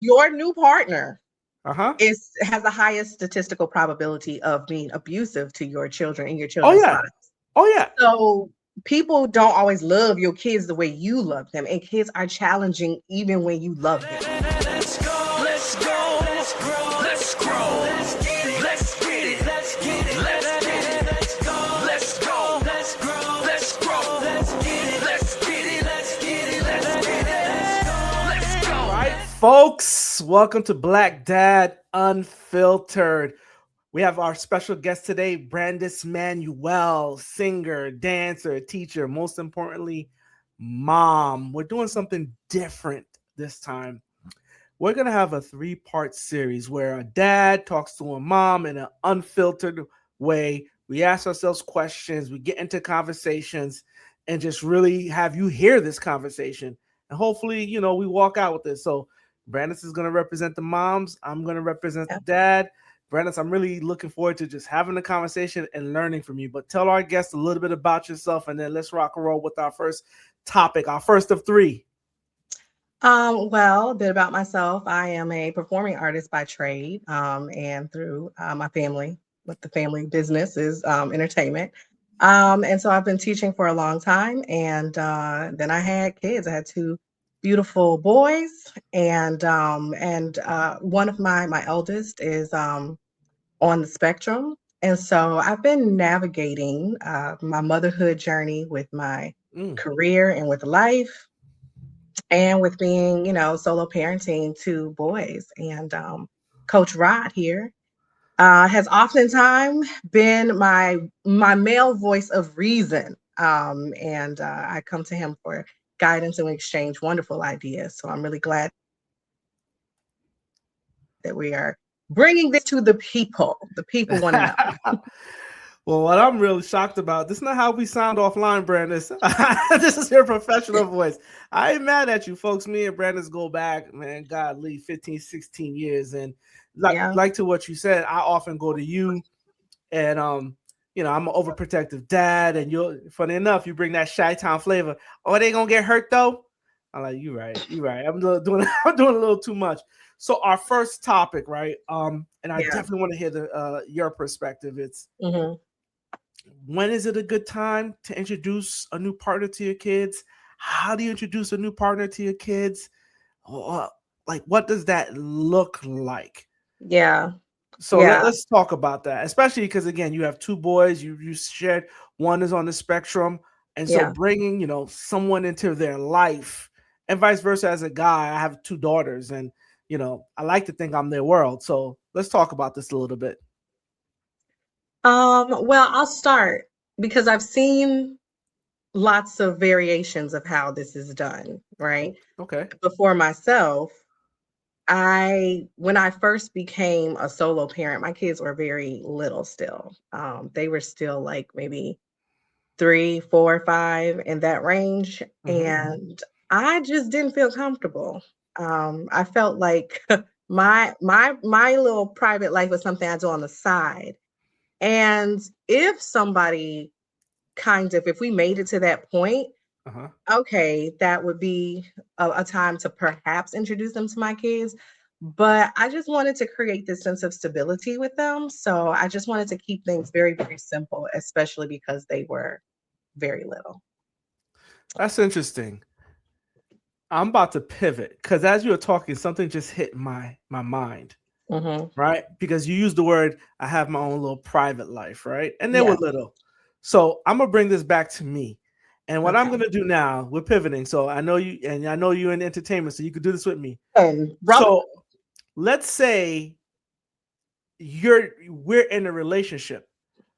your new partner Uh-huh. has the highest statistical probability of being abusive to your children in your Oh children's yeah. lives. Oh yeah. So people don't always love your kids the way you love them, and kids are challenging even when you love them. Let's go, let's go, let's grow, let's grow, let's get it, let's get it, let's get it, let's get it, let's go, let's go, let's grow, let's grow, let's get it, let's get it, let's get it, let's get it, let's go, let's go. All right, folks, welcome to Black Dad Unfiltered. We have our special guest today, Brandis Manuel, singer, dancer, teacher, most importantly, mom. We're doing something different this time. We're going to have a 3-part series where a dad talks to a mom in an unfiltered way. We ask ourselves questions, we get into conversations, and just really have you hear this conversation. And hopefully, we walk out with this. So Brandis is going to represent the moms. I'm going to represent the dad. Brandis, I'm really looking forward to just having a conversation and learning from you. But tell our guests a little bit about yourself, and then let's rock and roll with our first topic, our first of 3. Well, a bit about myself. I am a performing artist by trade, and through my family, what the family business is entertainment. And so I've been teaching for a long time, and then I had kids. I had 2 beautiful boys, and one of my eldest is on the spectrum, and so I've been navigating my motherhood journey with my career and with life and with being, solo parenting 2 boys. And Coach Rod here has oftentimes been my male voice of reason. And I come to him for guidance and we exchange wonderful ideas. So I'm really glad that we are bringing this to the people. The people want to know. Well, what I'm really shocked about, this is not how we sound offline, Brandis. This is your professional voice. I ain't mad at you, folks. Me and Brandis go back, man, godly 15, 16 years. And like to what you said, I often go to you and, I'm an overprotective dad. And funny enough, you bring that Chi-Town flavor. Oh, they going to get hurt though? I'm like, you're right. I'm doing a little too much. So our first topic, right? And I definitely want to hear your perspective. It's, when is it a good time to introduce a new partner to your kids? How do you introduce a new partner to your kids? Like, what does that look like? Yeah. So let's talk about that, especially because, again, you have 2 boys. You shared one is on the spectrum. And so bringing, someone into their life and vice versa. As a guy, I have 2 daughters and, I like to think I'm their world. So let's talk about this a little bit. Well, I'll start because I've seen lots of variations of how this is done, right? Okay. But for myself, when I first became a solo parent, my kids were very little still. They were still like maybe 3, 4, 5 in that range. And I just didn't feel comfortable. I felt like my little private life was something I do on the side. And if somebody if we made it to that point, okay, that would be a time to perhaps introduce them to my kids. But I just wanted to create this sense of stability with them. So I just wanted to keep things very, very simple, especially because they were very little. That's interesting. I'm about to pivot because as you were talking, something just hit my mind. Right? Because you used the word, I have my own little private life, right? And they were little. So I'm going to bring this back to me. And what I'm going to do now, we're pivoting. So I know you, and I know you're in entertainment, so you could do this with me. So let's say we're in a relationship,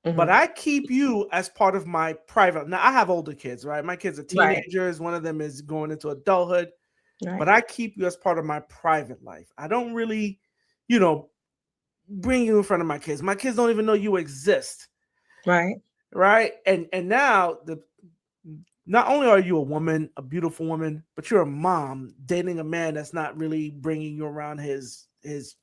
but I keep you as part of my private. Now I have older kids, right? My kids are teenagers. One of them is going into adulthood, but I keep you as part of my private life. I don't really, bring you in front of my kids. My kids don't even know you exist. Right. And now not only are you a woman, a beautiful woman, but you're a mom dating a man that's not really bringing you around his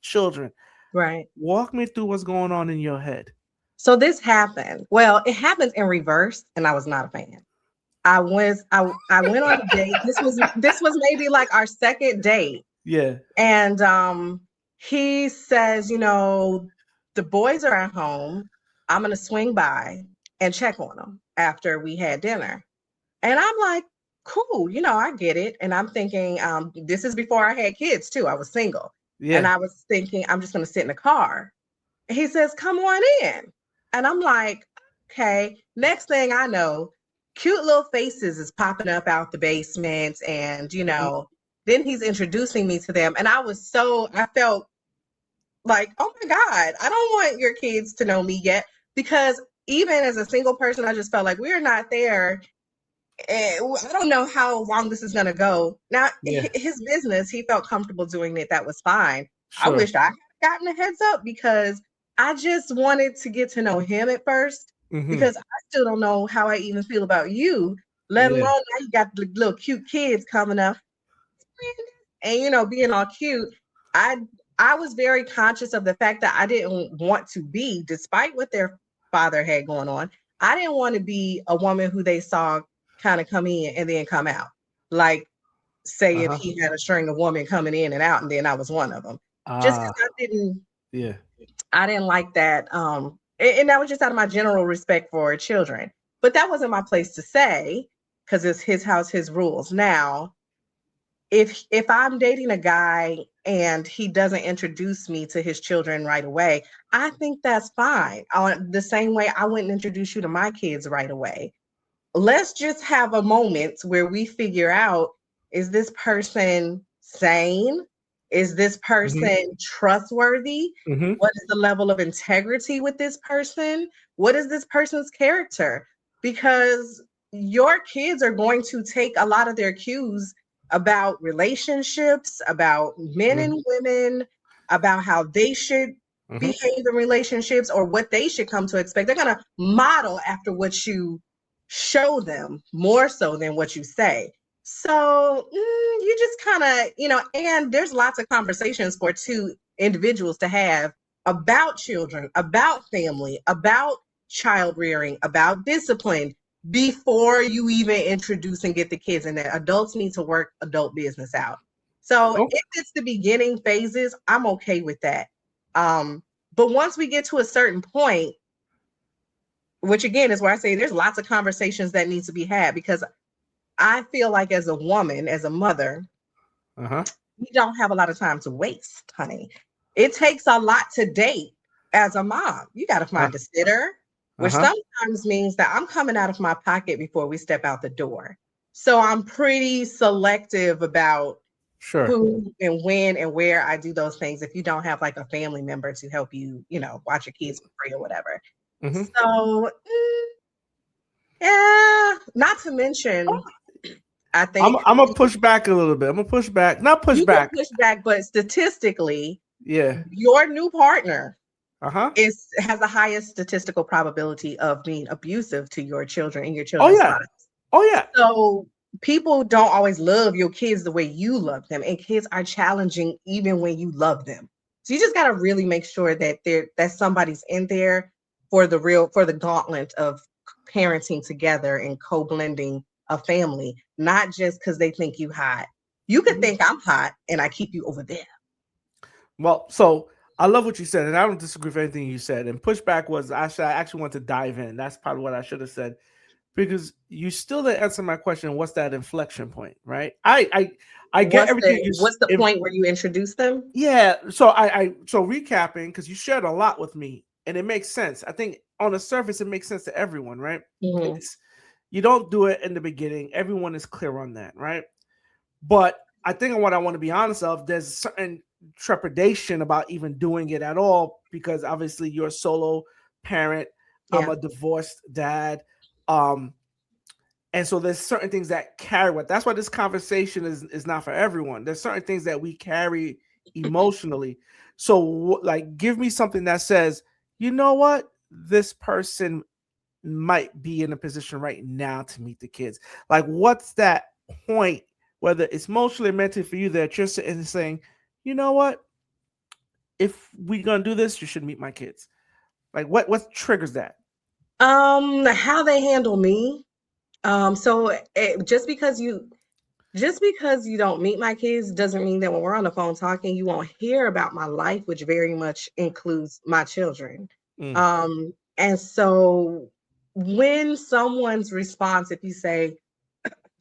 children. Right. Walk me through what's going on in your head. So this happened. Well, it happens in reverse, and I was not a fan. I went on a date. This was maybe like our second date. Yeah. And he says, the boys are at home. I'm going to swing by and check on them after we had dinner. And I'm like, cool, I get it. And I'm thinking, this is before I had kids too. I was single. And Yeah. I was thinking, I'm just going to sit in the car. And he says, come on in. And I'm like, okay. Next thing I know, cute little faces is popping up out the basement. And, then he's introducing me to them. And I felt like, oh my God, I don't want your kids to know me yet. Because even as a single person, I just felt like we're not there. And I don't know how long this is going to go. Now, his business, he felt comfortable doing it. That was fine. I Sure. wish I had gotten a heads up because I just wanted to get to know him at first because I still don't know how I even feel about you, let alone now you got the little cute kids coming up and, being all cute. I was very conscious of the fact that I didn't want to be, despite what their father had going on, I didn't want to be a woman who they saw kind of come in and then come out. Like, say if he had a string of women coming in and out, and then I was one of them. Just because I didn't like that. And that was just out of my general respect for children. But that wasn't my place to say, because it's his house, his rules. Now, if I'm dating a guy and he doesn't introduce me to his children right away, I think that's fine. The same way I wouldn't introduce you to my kids right away. Let's just have a moment where we figure out, is this person sane? Is this person trustworthy? What is the level of integrity with this person? What is this person's character? Because your kids are going to take a lot of their cues about relationships, about men and women, about how they should behave in relationships or what they should come to expect. They're going to model after what you show them more so than what you say. So you just kind of, and there's lots of conversations for two individuals to have about children, about family, about child rearing, about discipline before you even introduce and get the kids in there. Adults need to work adult business out. So if it's the beginning phases, I'm okay with that. But once we get to a certain point, which again is where I say there's lots of conversations that need to be had, because I feel like as a woman, as a mother, we don't have a lot of time to waste, honey. It takes a lot to date as a mom. You got to find a sitter, which sometimes means that I'm coming out of my pocket before we step out the door. So I'm pretty selective about who and when and where I do those things if you don't have like a family member to help you, watch your kids for free or whatever. So, yeah, not to mention, I think I'm gonna push back a little bit. I'm gonna push back, not push back. Push back, but statistically, yeah, your new partner has the highest statistical probability of being abusive to your children and your children's lives. Oh yeah. So people don't always love your kids the way you love them, and kids are challenging even when you love them. So you just got to really make sure that that somebody's in there for the gauntlet of parenting together and co-blending a family, not just because they think you hot. You could think I'm hot and I keep you over there. Well, so I love what you said, and I don't disagree with anything you said. And pushback was I actually want to dive in. That's probably what I should have said, because you still didn't answer my question. What's that inflection point, right? I get everything. What's the point where you introduce them? Yeah. So so recapping, because you shared a lot with me, and it makes sense. I think on the surface it makes sense to everyone, right? You don't do it in the beginning. Everyone is clear on that, right? But I think what I want to be honest of, there's a certain trepidation about even doing it at all, because obviously you're a solo parent. I'm a divorced dad. And so there's certain things that carry what. That's why this conversation is not for everyone. There's certain things that we carry emotionally. So like, give me something that says, you know what, this person might be in a position right now to meet the kids. Like, what's that point, whether it's emotionally or mentally for you, that you're sitting and saying, you know what, if we're gonna do this, you should meet my kids. Like, what triggers that? How they handle me. So just because Just because you don't meet my kids doesn't mean that when we're on the phone talking, you won't hear about my life, which very much includes my children. Mm. And so when someone's response, if you say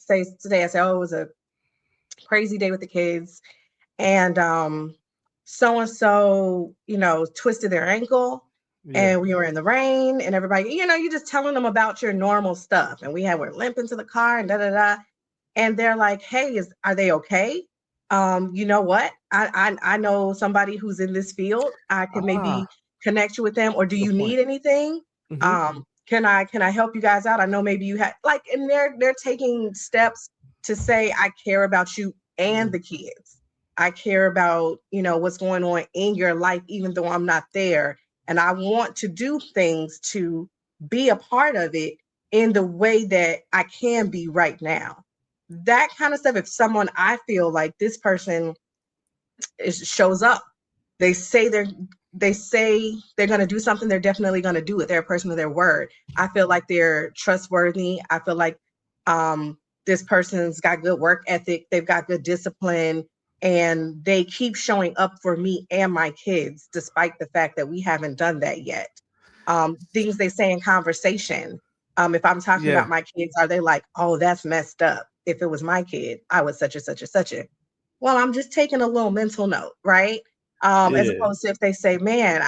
today, I say, oh, it was a crazy day with the kids, and so and so, twisted their ankle, Yeah. and we were in the rain, and everybody, you're just telling them about your normal stuff, and we're limping to the car, and da da da, and they're like, "Hey, are they okay? You know what? I know somebody who's in this field. I could Ah, maybe connect you with them. Or do good you point. need anything? Mm-hmm. Can I help you guys out? I know maybe you had like, and they're taking steps to say, I care about you and the kids. I care about what's going on in your life, even though I'm not there, and I want to do things to be a part of it in the way that I can be right now. That kind of stuff. If someone, I feel like this person shows up, they say they're going to do something, they're definitely going to do it. They're a person of their word. I feel like they're trustworthy. I feel like this person's got good work ethic, they've got good discipline, and they keep showing up for me and my kids despite the fact that we haven't done that yet. Things they say in conversation, if I'm talking Yeah. about my kids, are they like, oh, that's messed up? If it was my kid, I would such and such and such it. Well, I'm just taking a little mental note, right? As Yeah. opposed to if they say, man,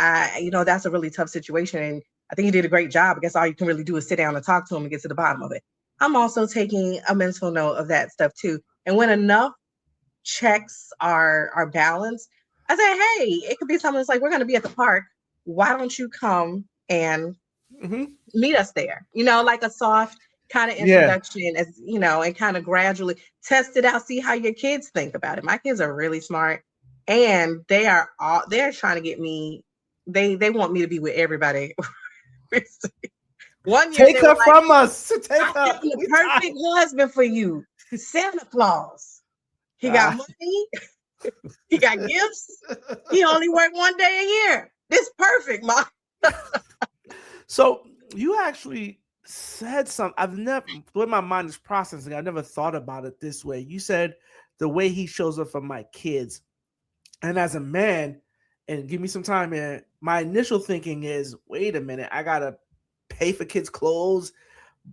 that's a really tough situation, and I think you did a great job. I guess all you can really do is sit down and talk to them and get to the bottom of it. I'm also taking a mental note of that stuff too. And when enough checks are balanced, I say, hey, it could be something that's like, we're going to be at the park. Why don't you come and Mm-hmm. meet us there? Like a soft kind of Yeah. introduction, as and kind of gradually test it out, see how your kids think about it. My kids are really smart, and they're trying to get me. They want me to be with everybody. One year Take they were her like, from us. Take I her. found the We tired. perfect husband for you. Santa Claus. He got Ah. money, he got gifts, he only worked 1 day a year. This perfect, Mom. So you actually said something. I've never, the way my mind is processing, I never thought about it this way. You said the way he shows up for my kids. And as a man, and give me some time here, my initial thinking is, wait a minute, I gotta pay for kids' clothes.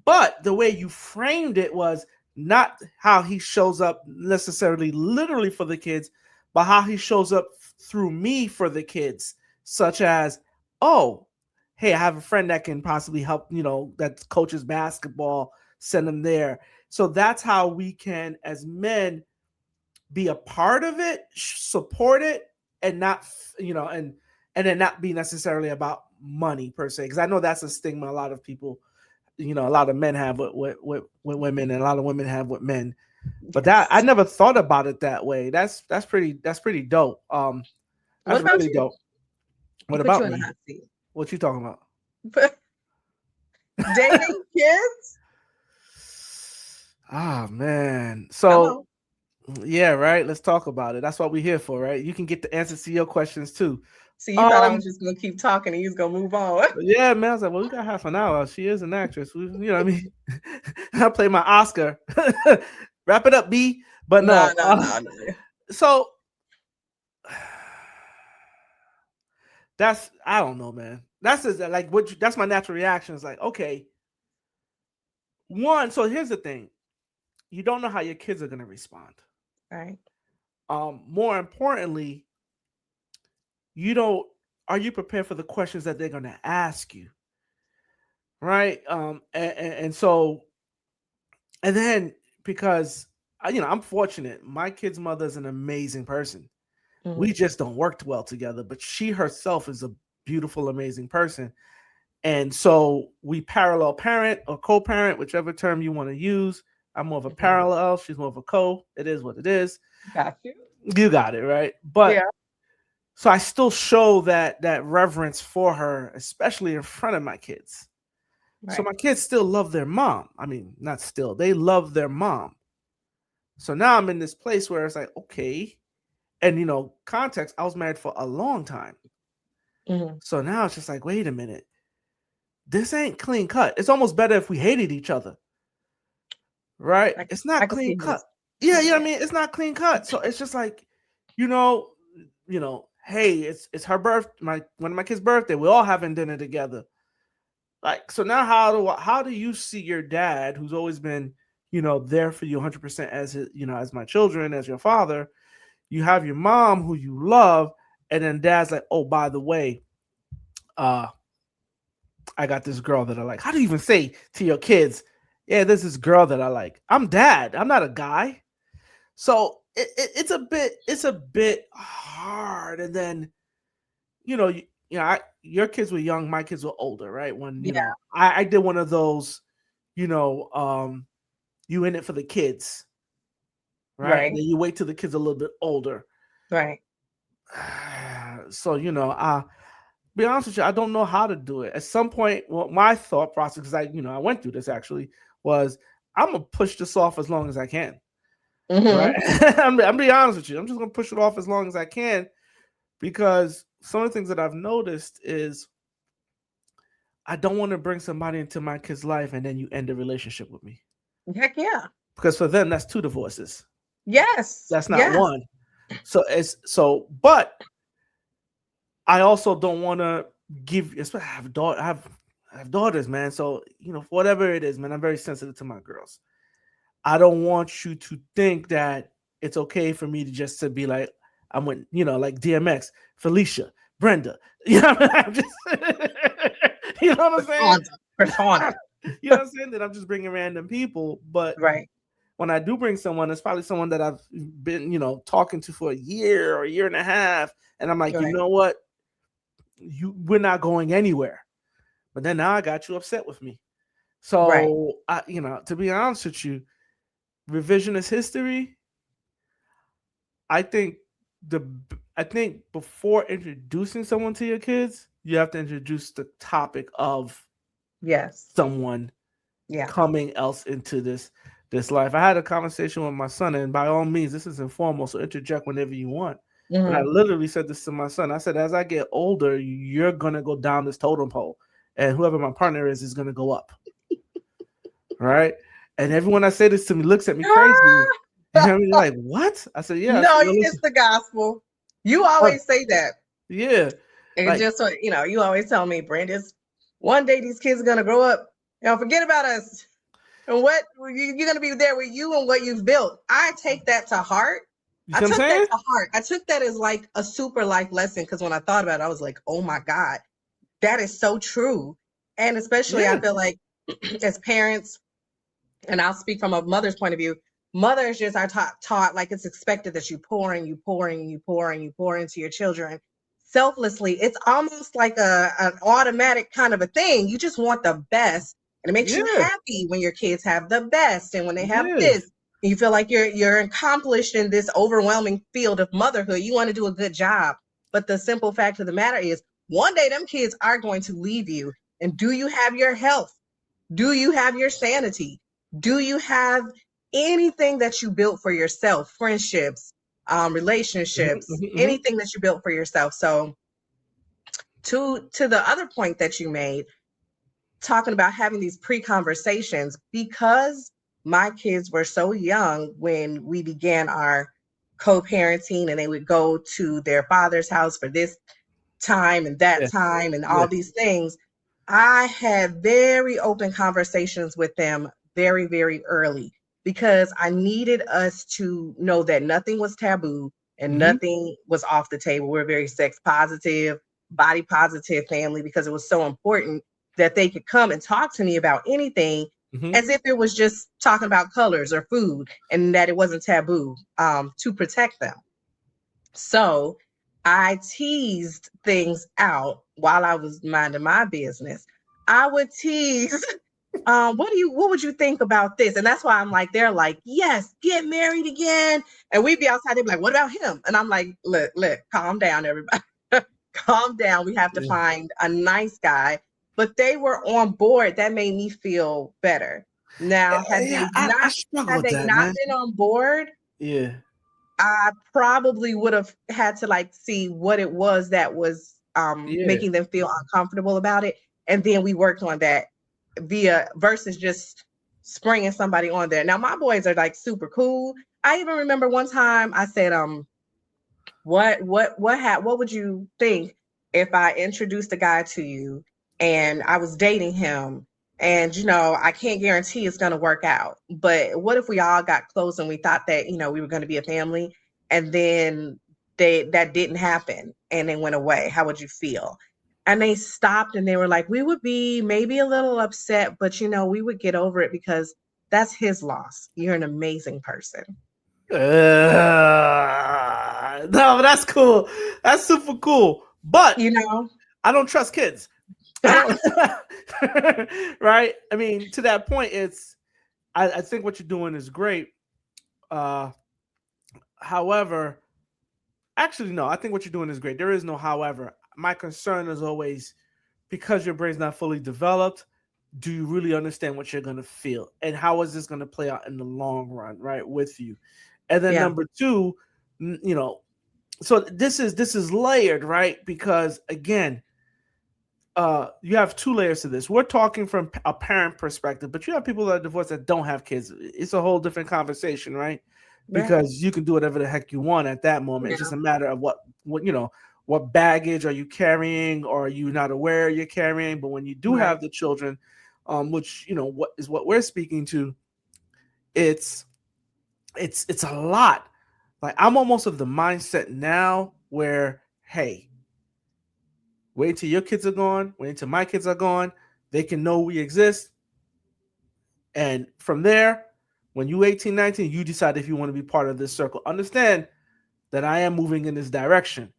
But the way you framed it was not how he shows up necessarily literally for the kids, but how he shows up through me for the kids, such as, oh, hey, I have a friend that can possibly help, that coaches basketball, send them there. So that's how we can, as men, be a part of it, support it, and not, and then not be necessarily about money per se. Because I know that's a stigma a lot of people, a lot of men have with women, and a lot of women have with men. But that I never thought about it that way. That's pretty dope. What That's about really you? dope. What Put you about in the me? hot seat. What you talking about? Dating kids? Ah, man. Come So on. yeah, right. Let's talk about it. That's what we're here for, right? You can get the answers to your questions too. So you thought I was just gonna keep talking and you was gonna move on. Yeah, man. I was like, well, we got half an hour. She is an actress. You know what I mean? I play my Oscar. Wrap it up, B. But no. No. So that's, I don't know, man. That's just like that's my natural reaction. Is like, okay. One, so here's the thing. You don't know how your kids are gonna respond. Right. More importantly, are you prepared for the questions that they're gonna ask you? Right. And so, and then because I'm fortunate, my kid's mother is an amazing person. Mm-hmm. We just don't work well together, but she herself is a beautiful, amazing person. And so we parallel parent or co-parent, whichever term you want to use. I'm more of a parallel. She's more of a co. It is what it is. Got you. You got it, right? But yeah. So I still show that reverence for her, especially in front of my kids. Right. So my kids still love their mom. I mean, not still. They love their mom. So now I'm in this place where it's like, okay. And, context, I was married for a long time. Mm-hmm. So now it's just like, wait a minute. This ain't clean cut. It's almost better if we hated each other. Right? It's not clean cut. yeah, I mean, it's not clean cut. So it's just like, you know, hey, it's her birth, one of my kids' birthday. We're all having dinner together. Like, so now how do you see your dad, who's always been, there for you 100% as his, as my children, as your father? You have your mom who you love, and then dad's like, oh, by the way, I got this girl that I like. How do you even say to your kids, yeah, there's this girl that I like? I'm dad. I'm not a guy. So it's a bit hard. And then, your kids were young, my kids were older, right? When Yeah. I did one of those, you in it for the kids, right? Right. And then you wait till the kids are a little bit older. Right. So be honest with you, I don't know how to do it. At some point, well, my thought process, because I went through this actually, was I'm gonna push this off as long as I can. Right? I'm being honest with you. I'm just gonna push it off as long as I can, because some of the things that I've noticed is I don't want to bring somebody into my kid's life and then you end the relationship with me. Heck yeah. Because for them, that's 2 divorces. Yes. That's not one. But I also don't want to I have daughters, man. So, for whatever it is, man, I'm very sensitive to my girls. I don't want you to think that it's okay for me to be like, I'm with, like DMX, Felicia, Brenda. I'm just, you know what I'm saying? Persona. You know what I'm saying? That I'm just bringing random people. But right. When I do bring someone, it's probably someone that I've been, talking to for a year or a year and a half. And I'm like, you know what? We're not going anywhere. But then now I got you upset with me. So, to be honest with you, revisionist history, I think before introducing someone to your kids, you have to introduce the topic of someone coming else into this life. I had a conversation with my son, and by all means, this is informal, so interject whenever you want. But I literally said this to my son. I said, as I get older, you're gonna go down this totem pole, and whoever my partner is gonna go up. Right? And everyone I say this to me looks at me crazy. And you're like, what? I said, yeah. No, it's the gospel. You always say that. Yeah. And just so you always tell me, Brandis, one day these kids are gonna grow up. Forget about us. And what you're gonna be there with you and what you've built. I take that to heart. I took that to heart. I took that as like a super life lesson, because when I thought about it, I was like, oh my God, that is so true. And especially I feel like as parents, and I'll speak from a mother's point of view, mothers just are taught like it's expected that you pour into your children selflessly. It's almost like an automatic kind of a thing. You just want the best, and it makes you happy when your kids have the best, and when they have this, you feel like you're accomplished in this overwhelming field of motherhood. You want to do a good job, but the simple fact of the matter is, one day them kids are going to leave you. And do you have your health? Do you have your sanity? Do you have anything that you built for yourself? Friendships, relationships, anything that you built for yourself. So to the other point that you made, talking about having these pre-conversations, because my kids were so young when we began our co-parenting, and they would go to their father's house for this time and that time and all these things, I had very open conversations with them very, very early, because I needed us to know that nothing was taboo and nothing was off the table. We're a very sex positive, body positive family, because it was so important that they could come and talk to me about anything as if it was just talking about colors or food, and that it wasn't taboo, to protect them. So I teased things out while I was minding my business. I would tease, what would you think about this? And that's why I'm like, they're like, yes, get married again. And we'd be outside, they'd be like, what about him? And I'm like, look, calm down, everybody. Calm down. We have to find a nice guy. But they were on board. That made me feel better. Now, had they not been on board, I probably would have had to see what it was that was making them feel uncomfortable about it. And then we worked on that versus just springing somebody on there. Now, my boys are super cool. I even remember one time I said, what would you think if I introduced a guy to you and I was dating him, and I can't guarantee it's going to work out, but what if we all got close and we thought that we were going to be a family, and then that didn't happen and they went away? How would you feel? And they stopped and they were like, we would be maybe a little upset, but we would get over it because that's his loss. You're an amazing person. No, but that's cool. That's super cool. But I don't trust kids. I don't, right? I mean, to that point, I think what you're doing is great. However, actually, no, I think what you're doing is great. There is no however. My concern is always, because your brain's not fully developed, do you really understand what you're going to feel? And how is this going to play out in the long run, right, with you? And then number two, so this is layered, right? Because again, you have two layers to this. We're talking from a parent perspective, but you have people that are divorced that don't have kids. It's a whole different conversation, right? Because you can do whatever the heck you want at that moment. It's just a matter of what baggage are you carrying, or are you not aware you're carrying? But when you do have the children, which what we're speaking to, it's a lot. Like, I'm almost of the mindset now where, hey, wait till your kids are gone, wait till my kids are gone, they can know we exist. And from there, when you 18, 19, you decide if you want to be part of this circle. Understand that I am moving in this direction,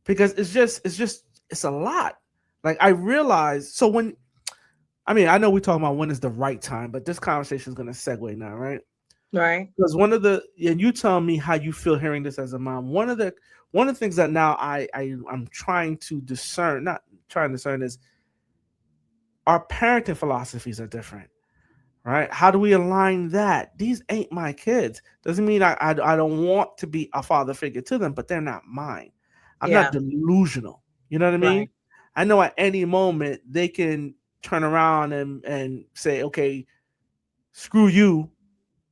because it's a lot. Like, I realize, I know we're talking about when is the right time, but this conversation is going to segue now, right? Right. Because and you tell me how you feel hearing this as a mom. One of the things that now I'm trying to discern, not trying to discern, is our parenting philosophies are different, right? How do we align that? These ain't my kids. Doesn't mean I don't want to be a father figure to them, but they're not mine. I'm not delusional. You know what I mean? Right. I know at any moment they can turn around and say, okay, screw you,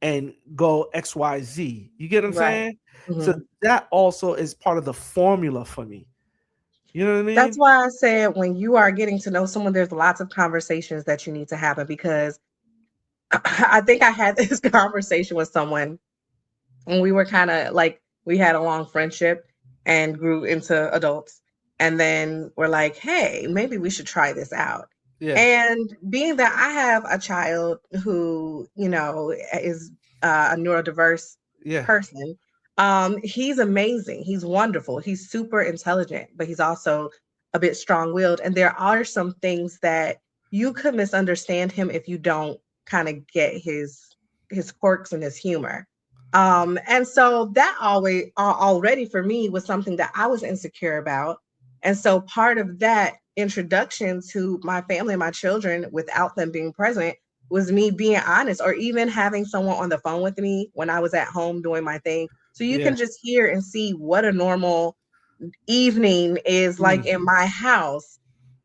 and go XYZ. You get what I'm saying? Mm-hmm. So that also is part of the formula for me. You know what I mean? That's why I said, when you are getting to know someone, there's lots of conversations that you need to happen, because I think I had this conversation with someone when we were kind of like, we had a long friendship and grew into adults. And then we're like, hey, maybe we should try this out. Yeah. And being that I have a child who, is a neurodiverse person, he's amazing. He's wonderful. He's super intelligent, but he's also a bit strong-willed. And there are some things that you could misunderstand him if you don't kind of get his quirks and his humor. And so that already for me was something that I was insecure about. And so part of that introduction to my family and my children without them being present was me being honest, or even having someone on the phone with me when I was at home doing my thing. So you can just hear and see what a normal evening is like in my house.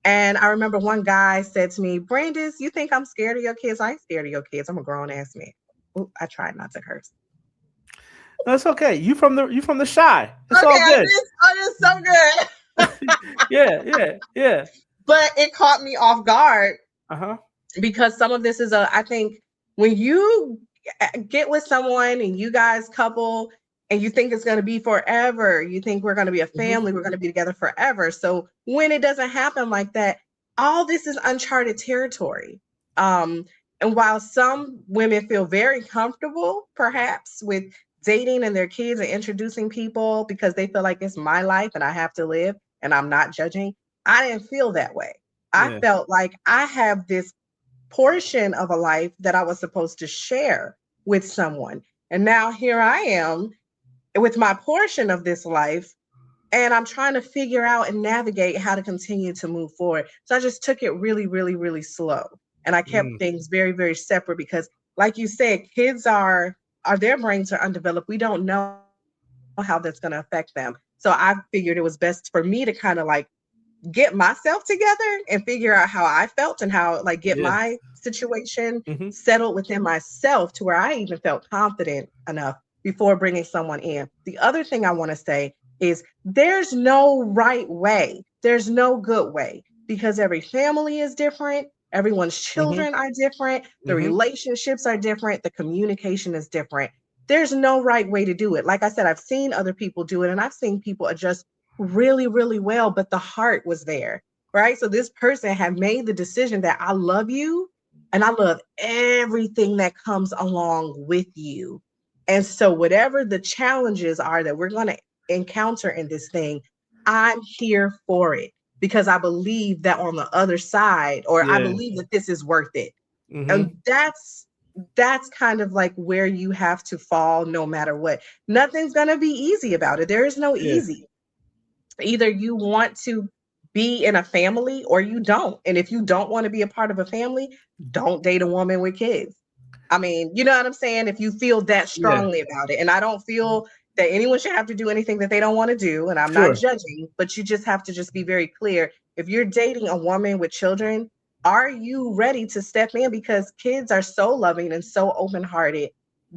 And I remember one guy said to me, Brandis, you think I'm scared of your kids? I ain't scared of your kids. I'm a grown ass man. Ooh, I tried not to curse. That's okay. You from the shy. It's all good. It's so good. Yeah. But it caught me off guard. Because some of this is I think when you get with someone and you guys couple and you think it's going to be forever, you think we're going to be a family, we're going to be together forever. So when it doesn't happen like that, all this is uncharted territory. And while some women feel very comfortable, perhaps, with dating and their kids and introducing people because they feel like it's my life and I have to live and I'm not judging, I didn't feel that way. I felt like I have this portion of a life that I was supposed to share with someone. And now here I am with my portion of this life, and I'm trying to figure out and navigate how to continue to move forward. So I just took it really, really, really slow. And I kept things very, very separate because, like you said, kids their brains are undeveloped. We don't know how that's going to affect them. So I figured it was best for me to kind of like get myself together and figure out how I felt and how get my situation settled within myself to where I even felt confident enough before bringing someone in. The other thing I want to say is there's no right way. There's no good way because every family is different. Everyone's Mm-hmm. children are different. The Mm-hmm. relationships are different. The communication is different. There's no right way to do it. Like I said, I've seen other people do it and I've seen people adjust really, really well, but the heart was there, right? So this person had made the decision that I love you and I love everything that comes along with you. And so, whatever the challenges are that we're going to encounter in this thing, I'm here for it because I believe that on the other side, or I Yeah. believe that this is worth it. Mm-hmm. And that's kind of like where you have to fall no matter what. Nothing's going to be easy about it. There is no Yeah. easy. Either you want to be in a family or you don't. And if you don't want to be a part of a family, don't date a woman with kids. I mean, you know what I'm saying? If you feel that Yeah. strongly about it. And I don't feel that anyone should have to do anything that they don't want to do. And I'm not Sure. judging, but you just have to just be very clear. If you're dating a woman with children, are you ready to step in? Because kids are so loving and so open-hearted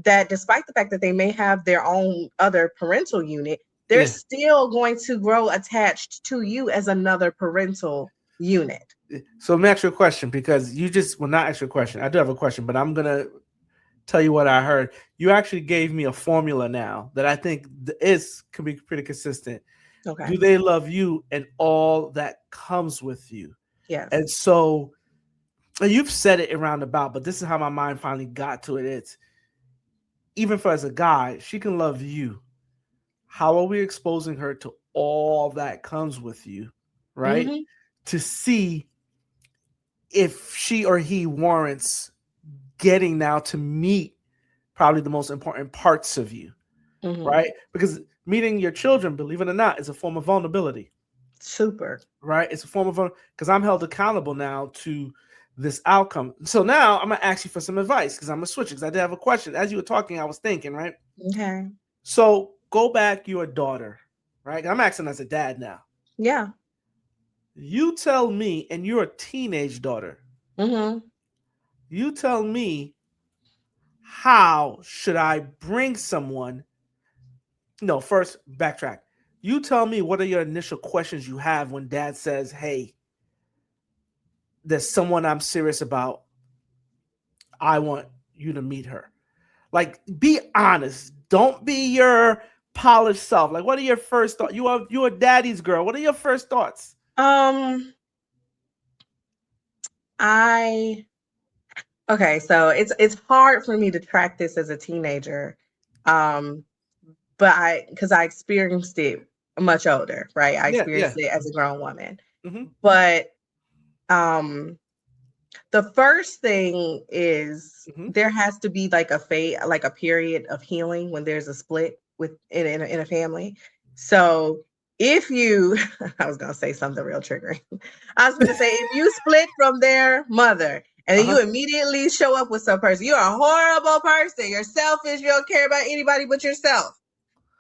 that despite the fact that they may have their own other parental unit, they're Yeah. still going to grow attached to you as another parental unit. So let me ask you a question because you just well not ask you a question. I do have a question, but I'm gonna tell you what I heard. You actually gave me a formula now that I think can be pretty consistent. Okay. Do they love you and all that comes with you? Yes. And so and you've said it around about, but this is how my mind finally got to it. It's even for as a guy, she can love you. How are we exposing her to all that comes with you, right? Mm-hmm. To see if she or he warrants getting now to meet probably the most important parts of you, Mm-hmm. right? Because meeting your children, believe it or not, is a form of vulnerability. Super. Right? It's a form of because I'm held accountable now to this outcome. So now I'm gonna ask you for some advice because I'm gonna switch because I did have a question. As you were talking, I was thinking, right? Okay. So go back, your daughter, right? I'm asking as a dad now. Yeah. You tell me, and you're a teenage daughter. Mm-hmm. You tell me, how should I bring someone? No, first backtrack. You tell me what are your initial questions you have when dad says, hey, there's someone I'm serious about. I want you to meet her. Like, be honest. Don't be your polished self. Like, what are your first thoughts? You're a daddy's girl. What are your first thoughts? Okay, so it's hard for me to track this as a teenager. But because I experienced it much older, right? I Yeah. experienced it as a grown woman. Mm-hmm. But the first thing is Mm-hmm. there has to be like a period of healing when there's a split in a family. So if you, I was gonna say something real triggering. I was gonna say if you split from their mother and then you immediately show up with some person, you're a horrible person. You're selfish. You don't care about anybody but yourself.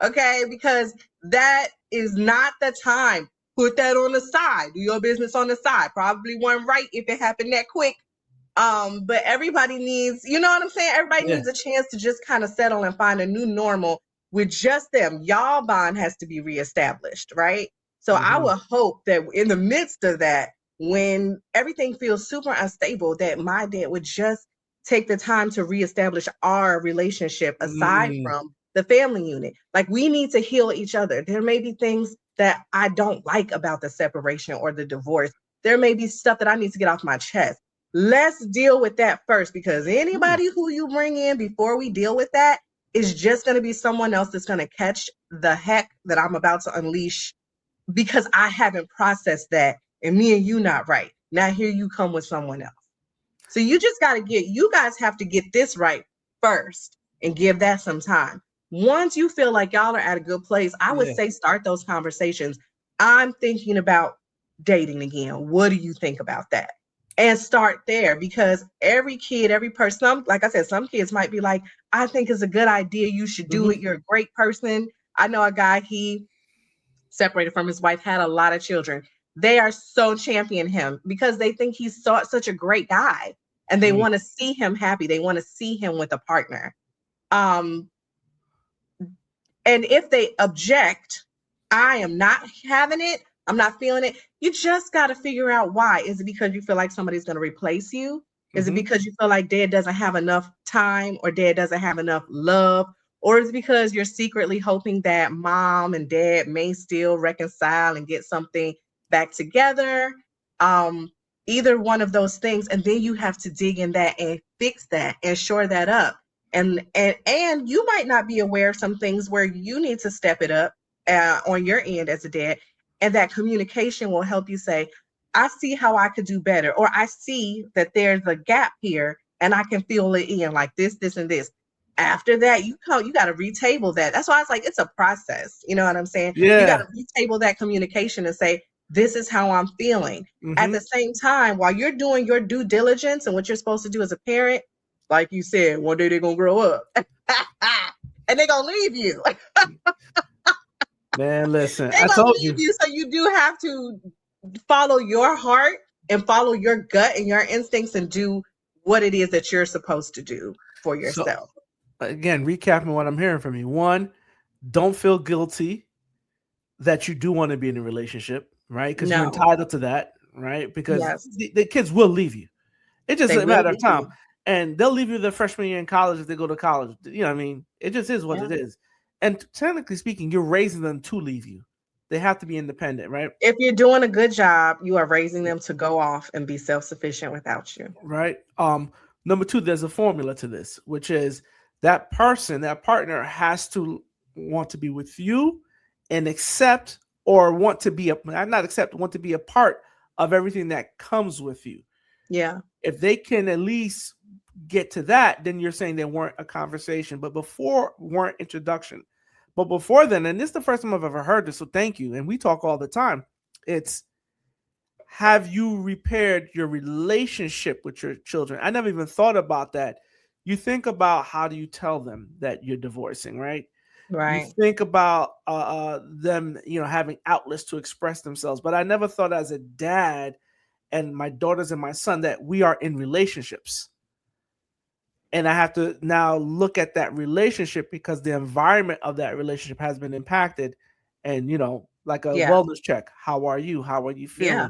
Okay, because that is not the time. Put that on the side. Do your business on the side. Probably one right if it happened that quick. But everybody needs, you know what I'm saying? Everybody needs a chance to just kind of settle and find a new normal with just them. Y'all bond has to be reestablished, right? So I would hope that in the midst of that, when everything feels super unstable, that my dad would just take the time to reestablish our relationship aside from the family unit. Like we need to heal each other. There may be things that I don't like about the separation or the divorce. There may be stuff that I need to get off my chest. Let's deal with that first, because anybody who you bring in before we deal with that is just going to be someone else that's going to catch the heck that I'm about to unleash because I haven't processed that and me and you not right. Now here you come with someone else. So you guys have to get this right first and give that some time. Once you feel like y'all are at a good place, I would say start those conversations. I'm thinking about dating again. What do you think about that? And start there, because every kid, every person, like I said, some kids might be like, I think it's a good idea. You should do it. You're a great person. I know a guy, he separated from his wife, had a lot of children. They are so champion him because they think he's such a great guy and they want to see him happy. They want to see him with a partner. And if they object, I am not having it, I'm not feeling it, you just got to figure out why. Is it because you feel like somebody's going to replace you? Is it because you feel like dad doesn't have enough time, or dad doesn't have enough love? Or is it because you're secretly hoping that mom and dad may still reconcile and get something back together? Um, Either one of those things. And then you have to dig in that and fix that and shore that up. And you might not be aware of some things where you need to step it up on your end as a dad. And that communication will help you say, I see how I could do better, or I see that there's a gap here and I can fill it in like this, and this. After that, you got to retable that. That's why it's like, it's a process. You know what I'm saying? You got Yeah. to retable that communication and say, this is how I'm feeling. At the same time, while you're doing your due diligence and what you're supposed to do as a parent, like you said, one day they're going to grow up and they're going to leave you. Man, listen, They're I going to told leave you. you. So you do have to follow your heart and follow your gut and your instincts and do what it is that you're supposed to do for So yourself. again, recapping what I'm hearing from you. One, don't feel guilty that you do want to be in a relationship, right? Because you're No. entitled to that, right? Because Yes. the kids will leave you. It's just They a will matter of leave time. you. And they'll leave you their freshman year in college if they go to college. You know what I mean? It just is what Yeah. it is. And technically speaking, you're raising them to leave you. They have to be independent, right? If you're doing a good job, you are raising them to go off and be self-sufficient without you. Right. Number two, there's a formula to this, which is that person, that partner has to want to be with you and accept, or want to be want to be a part of everything that comes with you. Yeah. If they can at least get to that, then you're saying they weren't a conversation, but before weren't introduction. But before then, and this is the first time I've ever heard this, so thank you. And we talk all the time. It's, have you repaired your relationship with your children? I never even thought about that. You think about, how do you tell them that you're divorcing, right? You Right. think about them, having outlets to express themselves. But I never thought as a dad and my daughters and my son that we are in relationships. And I have to now look at that relationship because the environment of that relationship has been impacted. And, like a wellness check. How are you? How are you feeling? Yeah.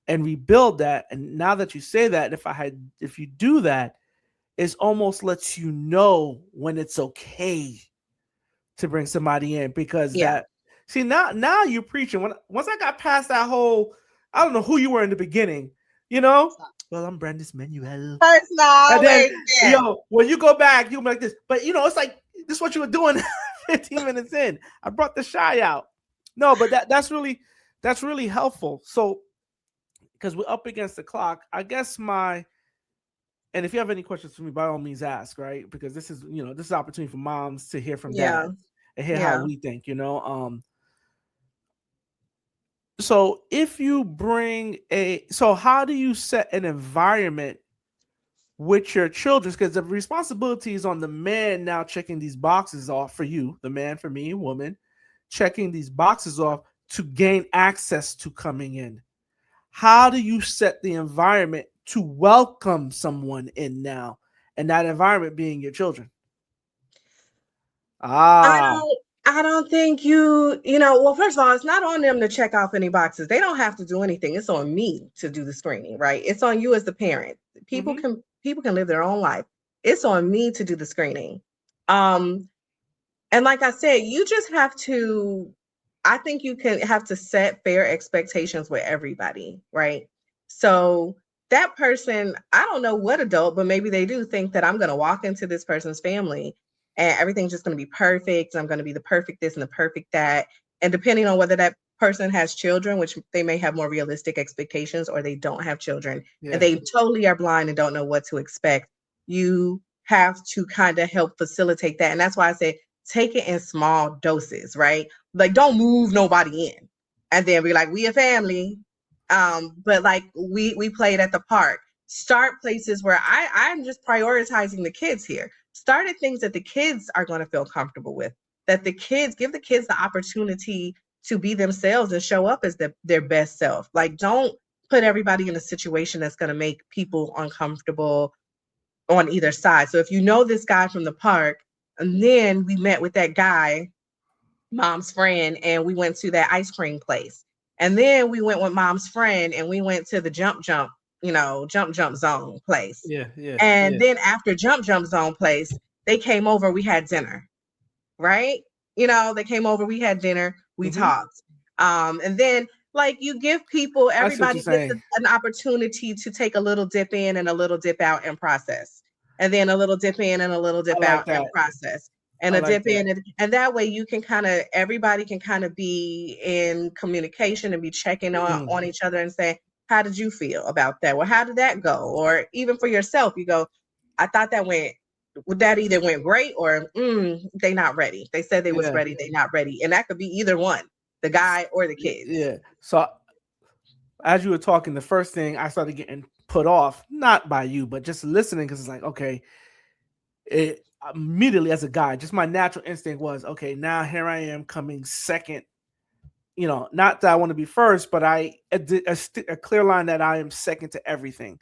And rebuild that. And now that you say that, if you do that, it almost lets you know when it's okay to bring somebody in, because now you're preaching. Once I got past that whole, I don't know who you were in the beginning, well, I'm Brandis Manuel. And then, when you go back, you'll be like this. But it's like, this is what you were doing 15 minutes in. I brought the shy out. No, but that's really helpful. So, because we're up against the clock, I guess and if you have any questions for me, by all means ask, right? Because this is an opportunity for moms to hear from dads and hear how we think, So if you how do you set an environment with your children? Because the responsibility is on the man now, checking these boxes off for you, the man, for me, woman, checking these boxes off to gain access to coming in. How do you set the environment to welcome someone in now, and that environment being your children? I don't think well, first of all, it's not on them to check off any boxes. They don't have to do anything. It's on me to do the screening, right? It's on you as the parent. People can live their own life. It's on me to do the screening. And like I said, you just have to, I think you have to set fair expectations with everybody, right? So that person, I don't know what adult, but maybe they do think that I'm going to walk into this person's family and everything's just going to be perfect. I'm going to be the perfect this and the perfect that. And depending on whether that person has children, which they may have more realistic expectations, or they don't have children, and they totally are blind and don't know what to expect, you have to kind of help facilitate that. And that's why I say, take it in small doses, right? Like, don't move nobody in and then be like, we a family. But like we played at the park. Start places where I'm just prioritizing the kids here. Start at things that the kids are going to feel comfortable with, that give the kids the opportunity to be themselves and show up as their best self. Like, don't put everybody in a situation that's going to make people uncomfortable on either side. So if you know this guy from the park, and then we met with that guy mom's friend, and we went to that ice cream place. And then we went with mom's friend and we went to the jump zone place. Yeah, yeah, And yeah. then after jump zone place, they came over, we had dinner, right? They came over, we had dinner, we Mhm. talked. And then like you give people, I see what you're everybody gets saying. an opportunity to take a little dip in and a little dip out and process. And then a little dip in and a little I dip like out and that. process. And I a like dip that. in and that way you can everybody can kind of be in communication and be checking on each other and say, how did you feel about that? Well, how did that go? Or even for yourself, you go, I thought that either went great or they not ready. They said they was Yeah. ready, they not ready. And that could be either one, the guy or the kids. Yeah. So as you were talking, the first thing I started getting put off, not by you, but just listening, because it's like, okay, it immediately as a guy, just my natural instinct was, okay, now here I am coming second. Not that I want to be first, but a clear line that I am second to everything,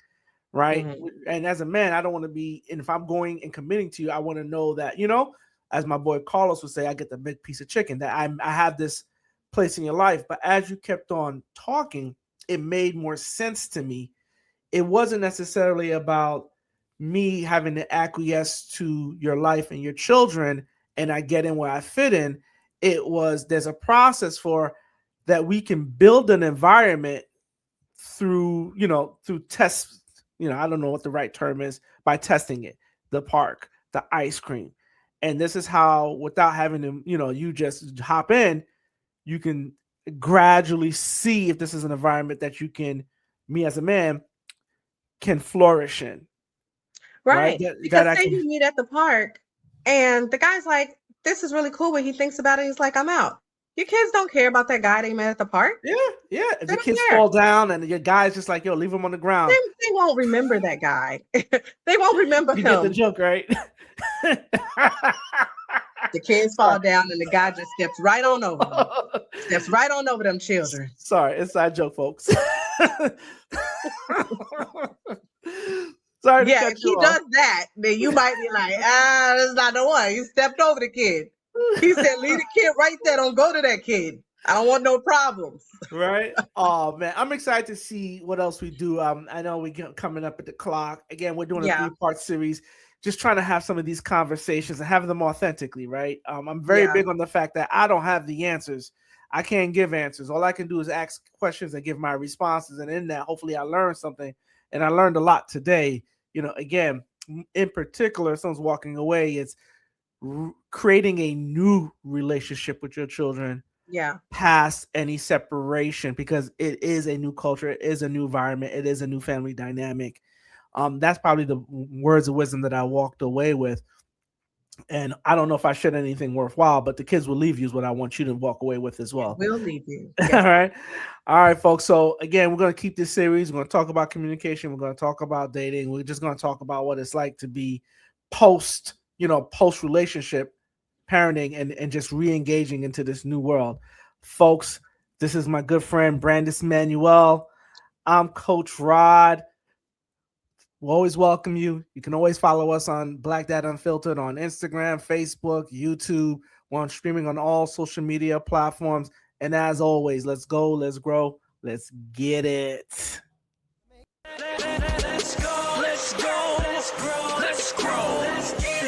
right? Mhm. And as a man, I don't want to be, and if I'm going and committing to you, I want to know that, as my boy Carlos would say, I get the big piece of chicken, that I have this place in your life. But as you kept on talking, it made more sense to me. It wasn't necessarily about me having to acquiesce to your life and your children and I get in where I fit in. It was, there's a process for that we can build an environment through tests. I don't know what the right term is, by testing it, the park, the ice cream. And this is how, without having to, you just hop in, you can gradually see if this is an environment that me as a man, can flourish in, right? Right. That Because I say can, you meet at the park and the guy's like, this is really cool. When he thinks about it, he's like, I'm out. Your kids don't care about that guy they met at the park. yeah, yeah. If They the don't kids care. fall down and your guy's just like, yo, leave him on the ground, They won't remember that guy. They won't remember you get the him. joke, right? The kids fall down and the guy just steps right on over them. Steps right on over them children. Sorry, inside joke, folks. Sorry to Yeah, cut if you he off. does that, then you might be like, that's not the one. You stepped over the kid. He said, leave the kid right there. Don't go to that kid. I don't want no problems. Right? Oh man, I'm excited to see what else we do. I know we get coming up at the clock. Again, we're doing a Yeah. 3-part series, just trying to have some of these conversations and have them authentically, right? I'm very Yeah. big on the fact that I don't have the answers. I can't give answers. All I can do is ask questions and give my responses. And in that, hopefully I learned something. And I learned a lot today. Again, in particular, someone's walking away, it's creating a new relationship with your children Yeah. past any separation, because it is a new culture, it is a new environment, it is a new family dynamic. That's probably the words of wisdom that I walked away with. And I don't know if I shared anything worthwhile, but the kids will leave you is what I want you to walk away with as well. We'll leave you. All Yeah. right, folks. So again, we're going to keep this series. We're going to talk about communication. We're going to talk about dating. We're just going to talk about what it's like to be post relationship parenting and just re-engaging into this new world. Folks, this is my good friend Brandis Manuel. I'm Coach Rod. We'll always welcome you. You can always follow us on Black Dad Unfiltered on Instagram, Facebook, YouTube. We're on streaming on all social media platforms. And as always, let's go, let's grow, let's get it. Let's go, let's go, let's grow, let's grow.